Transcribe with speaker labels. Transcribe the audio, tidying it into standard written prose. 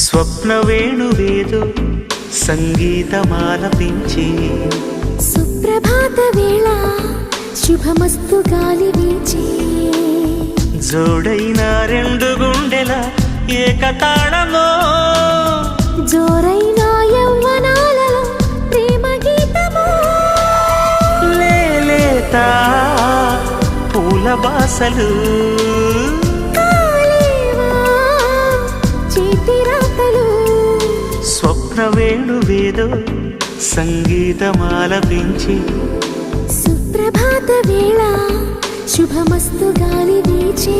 Speaker 1: స్వప్న వేణువేదో సంగీతమాలపించి
Speaker 2: సుప్రభాత వేళ శుభమస్తు గాలి వీచి
Speaker 1: జోడైన రెండు గుండెల ఏకతాళమో
Speaker 2: జోరైన యవ్వనాలలో ప్రేమ గీతమో
Speaker 1: లేలేత పూల బాసలు
Speaker 2: కాలేవా చేతి రాతలు
Speaker 1: స్వప్న వేణువేదో సంగీతమాలపించి
Speaker 2: సుప్రభాత వేళ శుభమస్తు గాలి వీచి